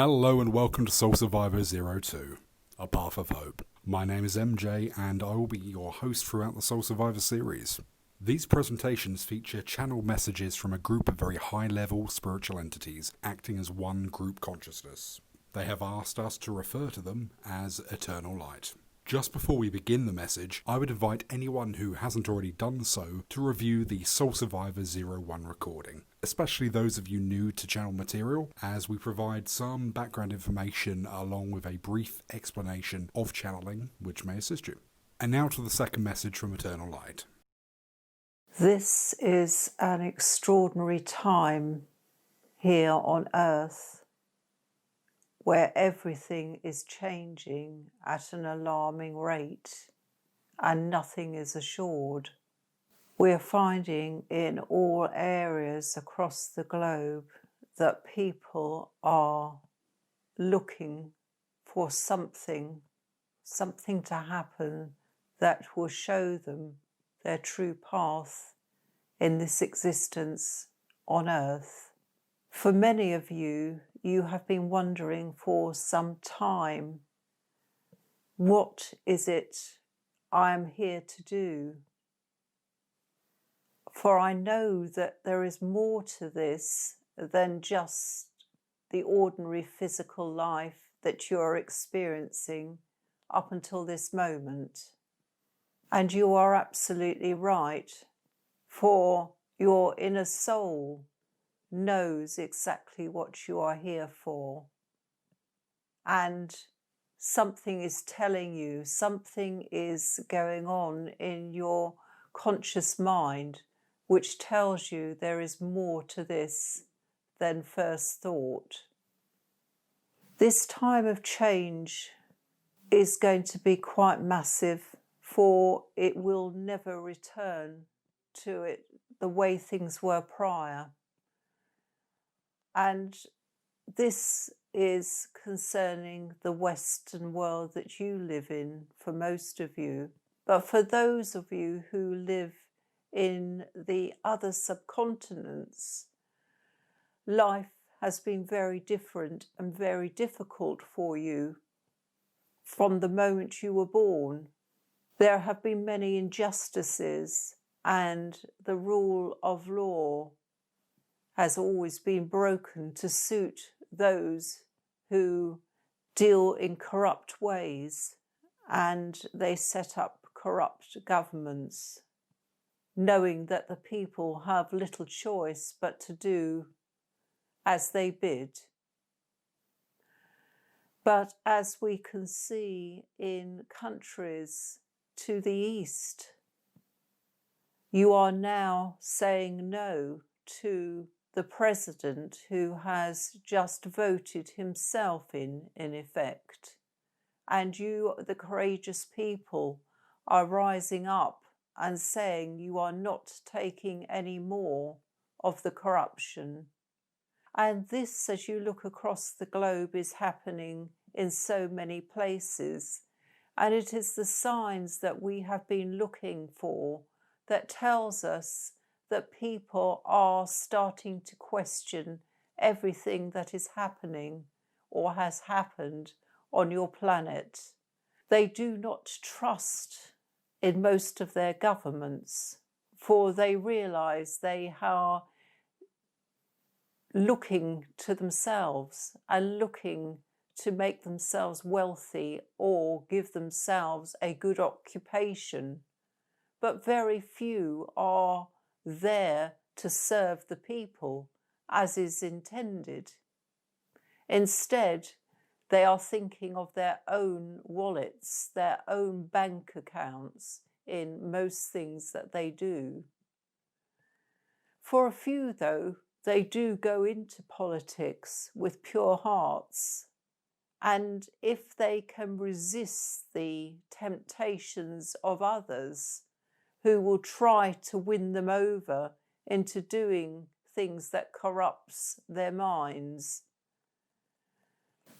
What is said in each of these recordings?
Hello and welcome to SoulSurvivor 02, A Path of Hope. My name is MJ and I will be your host throughout the SoulSurvivor series. These presentations feature channeled messages from a group of very high-level spiritual entities acting as one group consciousness. They have asked us to refer to them as Eternal Light. Just before we begin the message, I would invite anyone who hasn't already done so to review the SoulSurvivor 01 recording, especially those of you new to channel material, as we provide some background information along with a brief explanation of channeling which may assist you. And now to the second message from Eternal Light. This is an extraordinary time here on Earth, where everything is changing at an alarming rate and nothing is assured. We're finding in all areas across the globe that people are looking for something to happen that will show them their true path in this existence on Earth. For many of you, you have been wondering for some time, what is it I am here to do? For I know that there is more to this than just the ordinary physical life that you are experiencing up until this moment. And you are absolutely right, for your inner soul knows exactly what you are here for. And something is telling you, something is going on in your conscious mind which tells you there is more to this than first thought. This time of change is going to be quite massive, for it will never return to it the way things were prior. And this is concerning the Western world that you live in, for most of you. But for those of you who live in the other subcontinents, life has been very different and very difficult for you from the moment you were born. There have been many injustices, and the rule of law has always been broken to suit those who deal in corrupt ways, and they set up corrupt governments, knowing that the people have little choice but to do as they bid. But as we can see in countries to the east, you are now saying no to the president who has just voted himself in effect. And you, the courageous people, are rising up and saying you are not taking any more of the corruption. And this, as you look across the globe, is happening in so many places. And it is the signs that we have been looking for that tells us that people are starting to question everything that is happening or has happened on your planet. They do not trust in most of their governments, for they realize they are looking to themselves and looking to make themselves wealthy or give themselves a good occupation. But very few are there to serve the people as is intended. Instead, they are thinking of their own wallets, their own bank accounts in most things that they do. For a few, though, they do go into politics with pure hearts, and if they can resist the temptations of others who will try to win them over into doing things that corrupts their minds.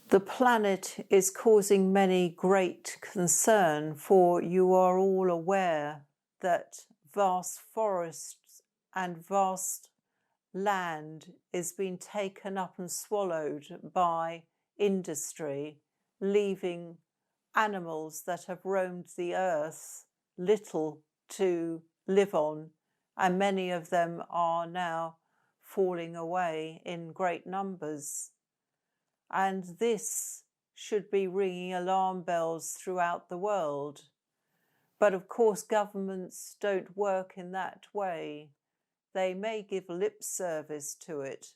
The planet is causing many great concern, for you are all aware that vast forests and vast land is being taken up and swallowed by industry, leaving animals that have roamed the earth little to live on, and many of them are now falling away in great numbers. And this should be ringing alarm bells throughout the world. But of course, governments don't work in that way. They may give lip service to it,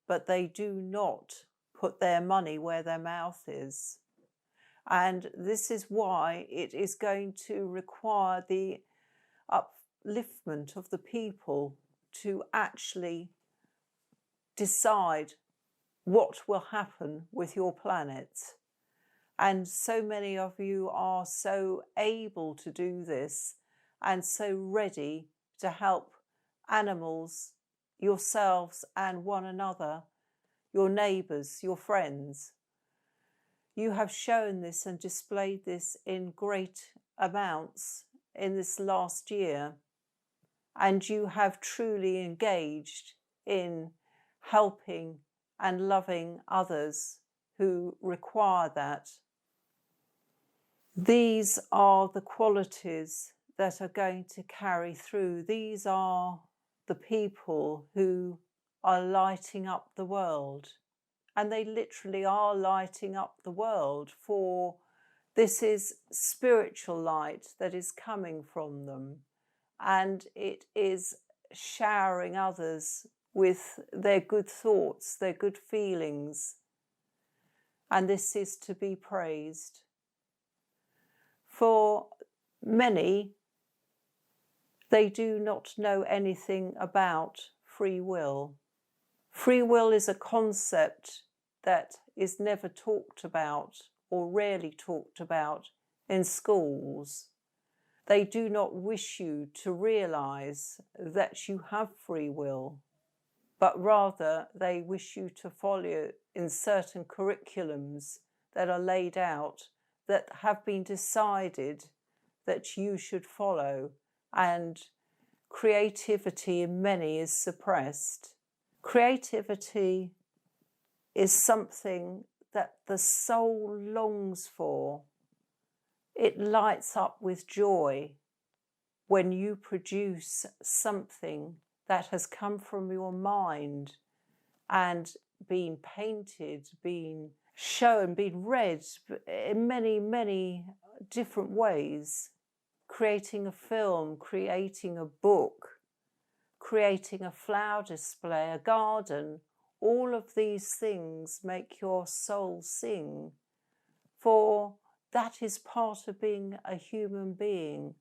but they do not put their money where their mouth is. And this is why it is going to require the upliftment of the people to actually decide what will happen with your planet. And so many of you are so able to do this and so ready to help animals, yourselves and one another, your neighbours, your friends. You have shown this and displayed this in great amounts in this last year, and you have truly engaged in helping and loving others who require that. These are the qualities that are going to carry through. These are the people who are lighting up the world. And they literally are lighting up the world, for this is spiritual light that is coming from them. And it is showering others with their good thoughts, their good feelings. And this is to be praised. For many, they do not know anything about free will. Free will is a concept that is never talked about or rarely talked about in schools. They do not wish you to realise that you have free will, but rather they wish you to follow in certain curriculums that are laid out, that have been decided that you should follow, and creativity in many is suppressed. Creativity is something that the soul longs for. It lights up with joy when you produce something that has come from your mind and been painted, been shown, been read in many, many different ways. Creating a film, creating a book, creating a flower display, a garden, all of these things make your soul sing, for that is part of being a human being.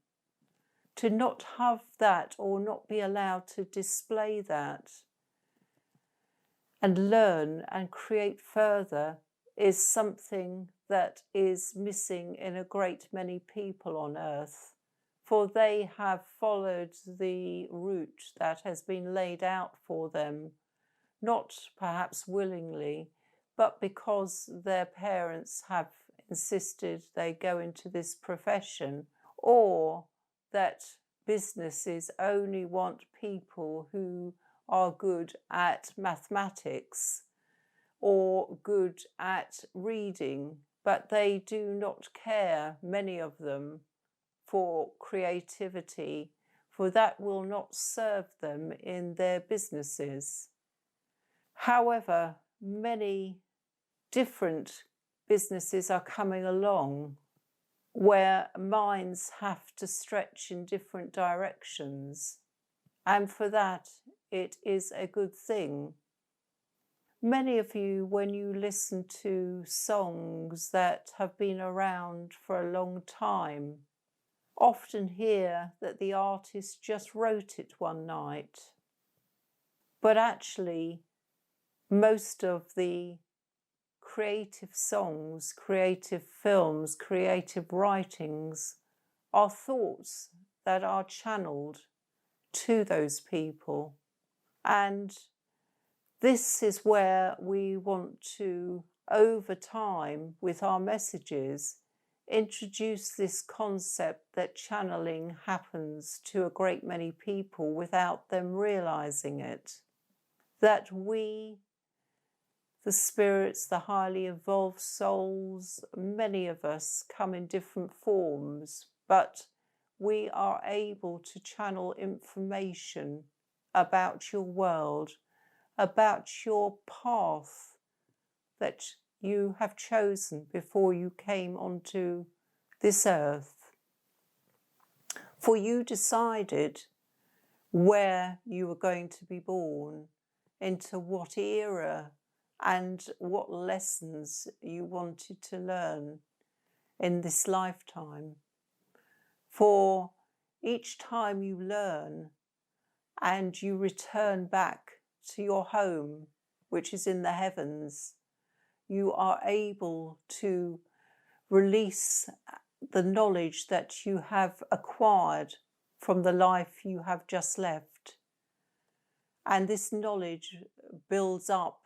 To not have that or not be allowed to display that and learn and create further is something that is missing in a great many people on earth. For they have followed the route that has been laid out for them, not perhaps willingly, but because their parents have insisted they go into this profession, or that businesses only want people who are good at mathematics or good at reading, but they do not care, many of them, for creativity, for that will not serve them in their businesses. However, many different businesses are coming along where minds have to stretch in different directions, and for that it is a good thing. Many of you, when you listen to songs that have been around for a long time, often hear that the artist just wrote it one night. But actually, most of the creative songs, creative films, creative writings are thoughts that are channeled to those people. And this is where we want to, over time, with our messages, introduce this concept that channeling happens to a great many people without them realizing it. That we, the spirits, the highly evolved souls, many of us come in different forms, but we are able to channel information about your world, about your path that you have chosen before you came onto this earth. For you decided where you were going to be born, into what era, and what lessons you wanted to learn in this lifetime. For each time you learn and you return back to your home, which is in the heavens, you are able to release the knowledge that you have acquired from the life you have just left. And this knowledge builds up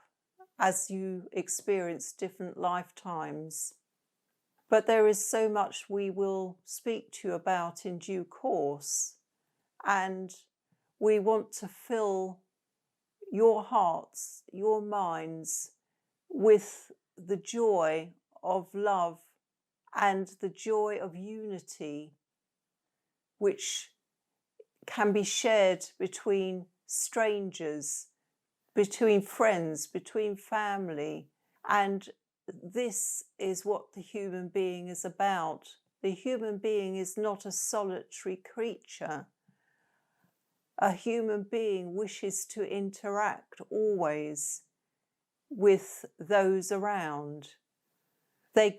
as you experience different lifetimes. But there is so much we will speak to you about in due course, and we want to fill your hearts, your minds, with the joy of love and the joy of unity, which can be shared between strangers, between friends, between family. And this is what the human being is about. The human being is not a solitary creature. A human being wishes to interact always with those around. They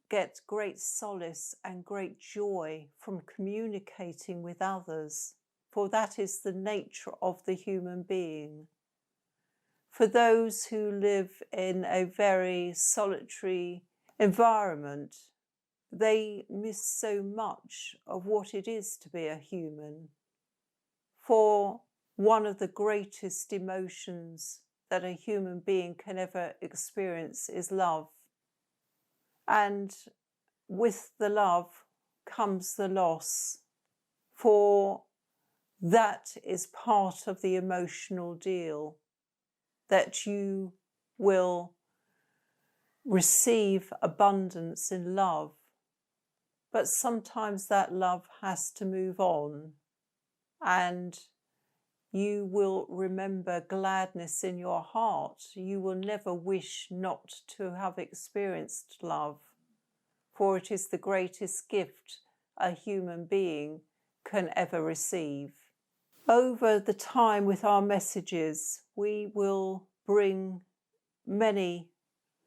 get great solace and great joy from communicating with others, for that is the nature of the human being. For those who live in a very solitary environment, they miss so much of what it is to be a human. For one of the greatest emotions that a human being can ever experience is love. And with the love comes the loss, for that is part of the emotional deal, that you will receive abundance in love, but sometimes that love has to move on, and you will remember gladness in your heart. You will never wish not to have experienced love, for it is the greatest gift a human being can ever receive. Over the time with our messages, we will bring many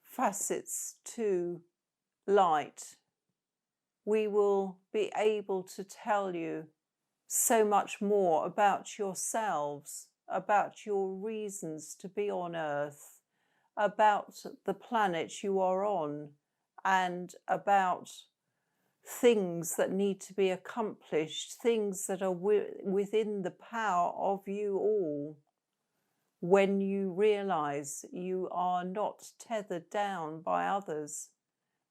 facets to light. We will be able to tell you so much more about yourselves, about your reasons to be on Earth, about the planet you are on, and about things that need to be accomplished, things that are within the power of you all, when you realize you are not tethered down by others,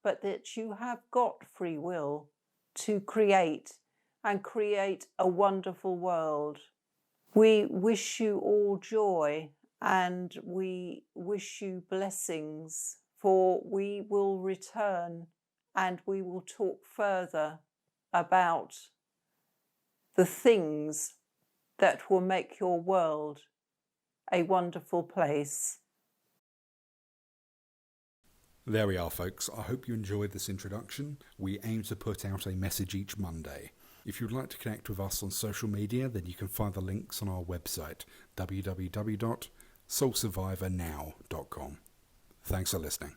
but that you have got free will to create and create a wonderful world. We wish you all joy, and we wish you blessings, for we will return and we will talk further about the things that will make your world a wonderful place. There we are, folks. I hope you enjoyed this introduction. We aim to put out a message each Monday. If you'd like to connect with us on social media, then you can find the links on our website, www.soulsurvivornow.com. Thanks for listening.